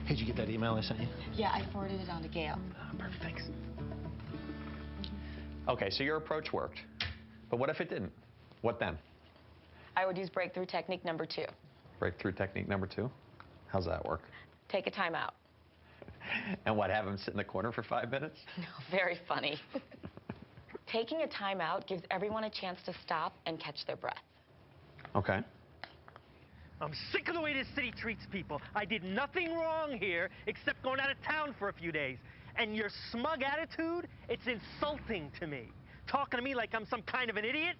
Hey, did you get that email I sent you? Yeah, I forwarded it on to Gail. Perfect, thanks. Okay, so your approach worked. But what if it didn't? What then? I would use breakthrough technique number 2. Breakthrough technique number 2? How's that work? Take a time out. And what, have him sit in the corner for 5 minutes? No, very funny. Taking a time out gives everyone a chance to stop and catch their breath. Okay. I'm sick of the way this city treats people. I did nothing wrong here except going out of town for a few days. And your smug attitude, it's insulting to me. Talking to me like I'm some kind of an idiot.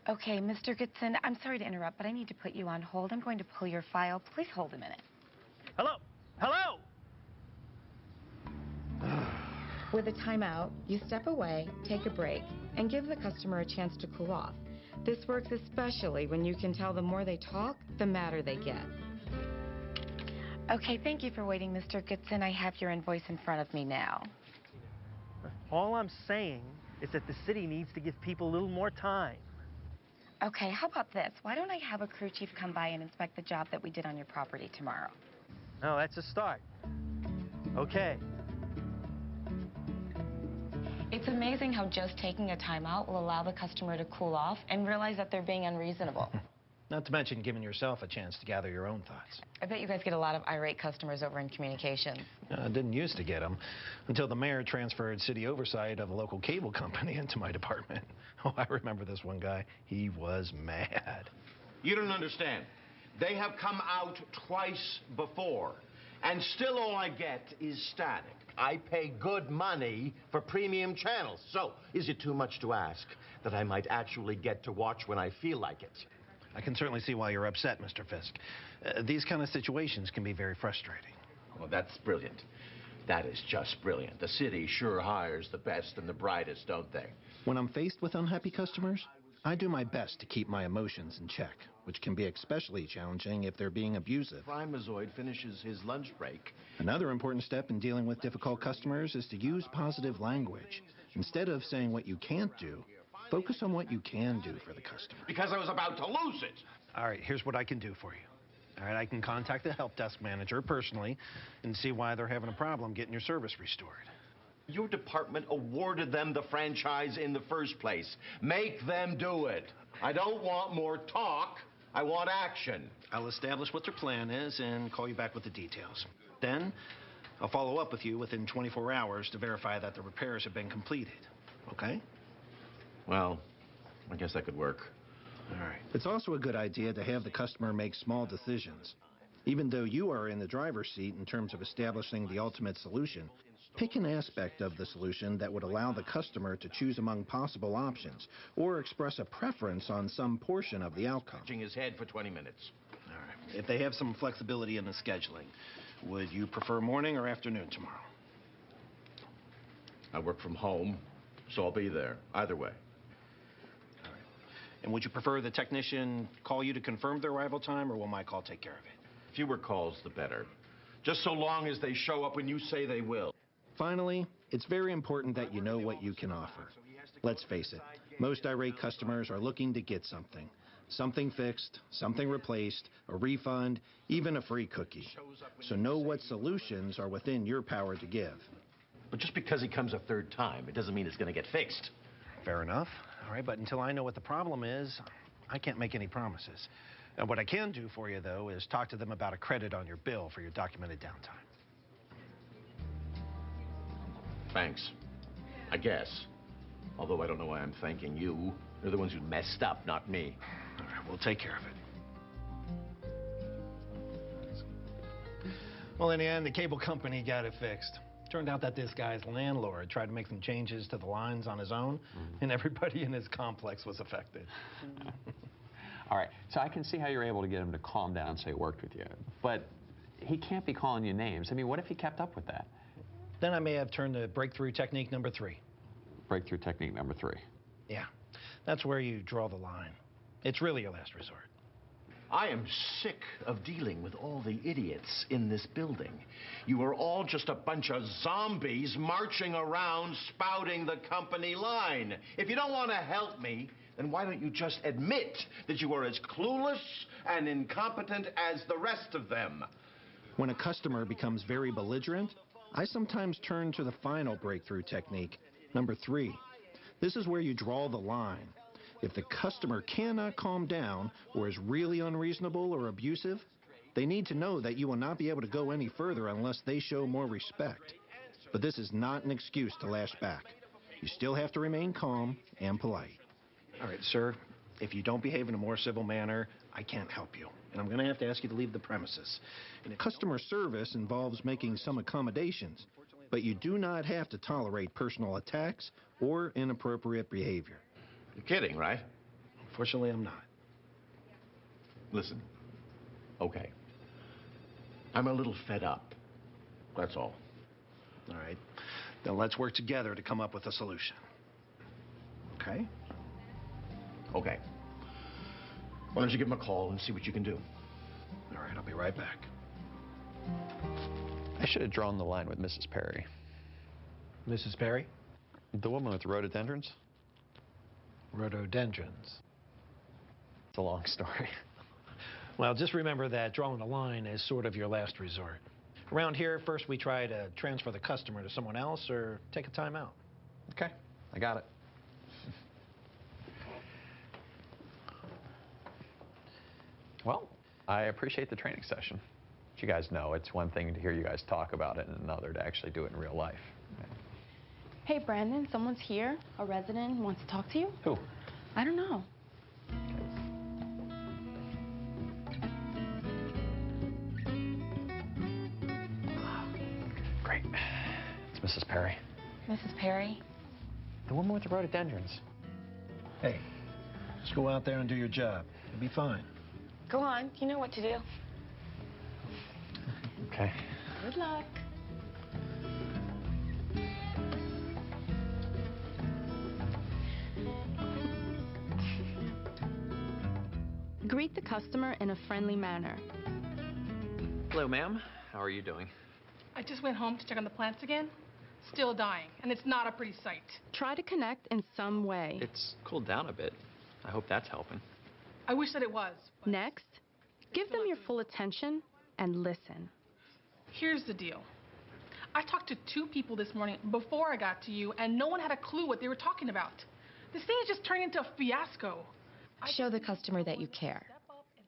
Okay, Mr. Goodson, I'm sorry to interrupt, but I need to put you on hold. I'm going to pull your file. Please hold a minute. Hello? Hello? With a timeout, you step away, take a break, and give the customer a chance to cool off. This works especially when you can tell the more they talk, the madder they get. Okay, thank you for waiting, Mr. Goodson. I have your invoice in front of me now. All I'm saying is that the city needs to give people a little more time. Okay, how about this? Why don't I have a crew chief come by and inspect the job that we did on your property tomorrow? Oh, that's a start. Okay. It's amazing how just taking a timeout will allow the customer to cool off and realize that they're being unreasonable. Not to mention giving yourself a chance to gather your own thoughts. I bet you guys get a lot of irate customers over in communications. Didn't used to get them until the mayor transferred city oversight of a local cable company into my department. Oh, I remember this one guy. He was mad. You don't understand. They have come out twice before, and still all I get is static. I pay good money for premium channels, so is it too much to ask that I might actually get to watch when I feel like it? I can certainly see why you're upset, Mr. Fisk. These kind of situations can be very frustrating. Well, that's brilliant. That is just brilliant. The city sure hires the best and the brightest, don't they? When I'm faced with unhappy customers, I do my best to keep my emotions in check, which can be especially challenging if they're being abusive. Primazoid finishes his lunch break. Another important step in dealing with difficult customers is to use positive language. Instead of saying what you can't do, focus on what you can do for the customer. Because I was about to lose it. All right, here's what I can do for you. All right, I can contact the help desk manager personally and see why they're having a problem getting your service restored. Your department awarded them the franchise in the first place. Make them do it. I don't want more talk. I want action. I'll establish what their plan is and call you back with the details. Then, I'll follow up with you within 24 hours to verify that the repairs have been completed. Okay? Well, I guess that could work. All right. It's also a good idea to have the customer make small decisions. Even though you are in the driver's seat in terms of establishing the ultimate solution, pick an aspect of the solution that would allow the customer to choose among possible options or express a preference on some portion of the outcome. Scratching his head for 20 minutes. All right. If they have some flexibility in the scheduling, would you prefer morning or afternoon tomorrow? I work from home, so I'll be there either way. All right. And would you prefer the technician call you to confirm their arrival time, or will my call take care of it? Fewer calls, the better. Just so long as they show up when you say they will. Finally, it's very important that you know what you can offer. Let's face it, most irate customers are looking to get something. Something fixed, something replaced, a refund, even a free cookie. So know what solutions are within your power to give. But just because he comes a third time, it doesn't mean it's going to get fixed. Fair enough. All right, but until I know what the problem is, I can't make any promises. And what I can do for you, though, is talk to them about a credit on your bill for your documented downtime. Thanks. I guess. Although I don't know why I'm thanking you. You're the ones who messed up, not me. All right, we'll take care of it. Well, in the end, the cable company got it fixed. Turned out that this guy's landlord tried to make some changes to the lines on his own, and everybody in his complex was affected. All right, so I can see how you're able to get him to calm down and say it worked with you. But he can't be calling you names. I mean, what if he kept up with that? Then I may have turned to breakthrough technique number 3. Breakthrough technique number 3. Yeah, that's where you draw the line. It's really your last resort. I am sick of dealing with all the idiots in this building. You are all just a bunch of zombies marching around spouting the company line. If you don't want to help me, then why don't you just admit that you are as clueless and incompetent as the rest of them? When a customer becomes very belligerent, I sometimes turn to the final breakthrough technique, number 3. This is where you draw the line. If the customer cannot calm down or is really unreasonable or abusive, they need to know that you will not be able to go any further unless they show more respect. But this is not an excuse to lash back. You still have to remain calm and polite. All right, sir, if you don't behave in a more civil manner, I can't help you. And I'm going to have to ask you to leave the premises. Customer service involves making some accommodations, but you do not have to tolerate personal attacks or inappropriate behavior. You're kidding, right? Unfortunately, I'm not. Listen, okay. I'm a little fed up. That's all. All right. Then let's work together to come up with a solution. Okay? Okay. Why don't you give him a call and see what you can do? All right, I'll be right back. I should have drawn the line with Mrs. Perry. Mrs. Perry? The woman with rhododendrons? Rhododendrons. It's a long story. Well, just remember that drawing a line is sort of your last resort. Around here, first we try to transfer the customer to someone else or take a time out. Okay, I got it. Well, I appreciate the training session. But you guys know it's one thing to hear you guys talk about it and another to actually do it in real life. Hey, Brandon, someone's here. A resident wants to talk to you. Who? I don't know. Great. It's Mrs. Perry. Mrs. Perry? The woman with the rhododendrons. Hey, just go out there and do your job. You'll be fine. Go on. You know what to do. Okay. Good luck. Greet the customer in a friendly manner. Hello, ma'am. How are you doing? I just went home to check on the plants again. Still dying, and it's not a pretty sight. Try to connect in some way. It's cooled down a bit. I hope that's helping. I wish that it was. But Next, give them your full attention and listen. here's the deal. I talked to 2 people this morning before I got to you, and no one had a clue what they were talking about. This thing is just turning into a fiasco. Show the customer that you care.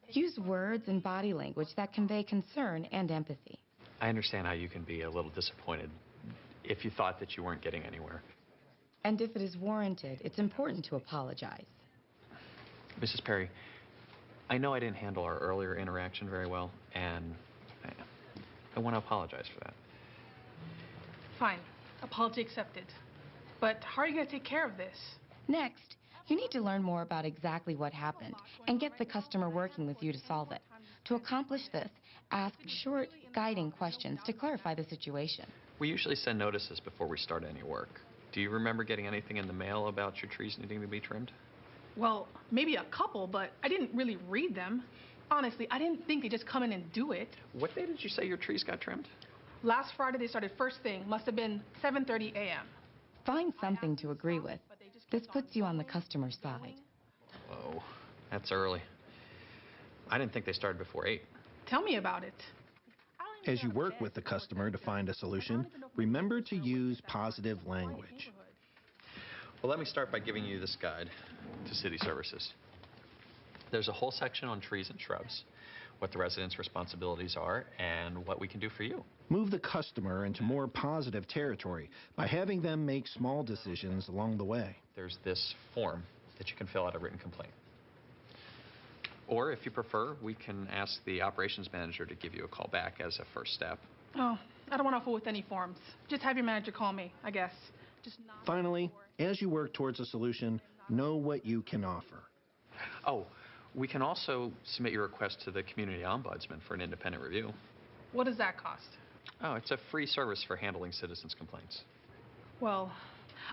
Use words and body language that convey concern and empathy. I understand how you can be a little disappointed if you thought that you weren't getting anywhere. And if it is warranted, it's important to apologize. Mrs. Perry, I know I didn't handle our earlier interaction very well, and I want to apologize for that. Fine. Apology accepted. But how are you going to take care of this? Next, you need to learn more about exactly what happened and get the customer working with you to solve it. To accomplish this, ask short, guiding questions to clarify the situation. We usually send notices before we start any work. Do you remember getting anything in the mail about your trees needing to be trimmed? Well, maybe a couple, but I didn't really read them. Honestly, I didn't think they'd just come in and do it. What day did you say your trees got trimmed? Last Friday, they started first thing. Must have been 7:30 a.m. Find something to agree with. This puts you on the customer's side. Oh, that's early. I didn't think they started before 8. Tell me about it. As you work with the customer to find a solution, remember to use positive language. Well, let me start by giving you this guide to city services. There's a whole section on trees and shrubs, what the residents' responsibilities are, and what we can do for you. Move the customer into more positive territory by having them make small decisions along the way. There's this form that you can fill out a written complaint. Or if you prefer, we can ask the operations manager to give you a call back as a first step. Oh, I don't want to fool with any forms. Just have your manager call me, I guess. Finally, as you work towards a solution, know what you can offer. Oh, we can also submit your request to the community ombudsman for an independent review. What does that cost? Oh, it's a free service for handling citizens' complaints. Well,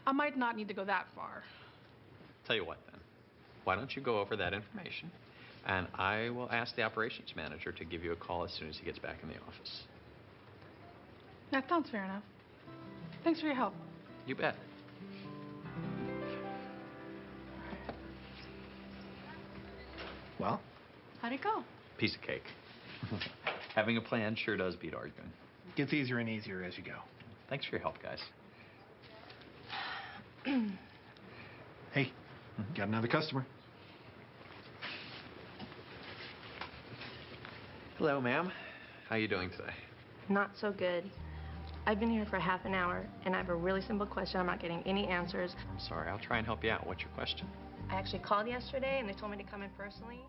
I might not need to go that far. Tell you what, then. Why don't you go over that information, and I will ask the operations manager to give you a call as soon as he gets back in the office. That sounds fair enough. Thanks for your help. You bet. Well, How'd it go? Piece of cake. Having a plan sure does beat arguing. Gets easier and easier as you go. Thanks for your help, guys. Hey, got another customer. Hello, ma'am. How you doing today? Not so good. I've been here for half an hour, and I have a really simple question. I'm not getting any answers. I'm sorry. I'll try and help you out. What's your question? I actually called yesterday, and they told me to come in personally.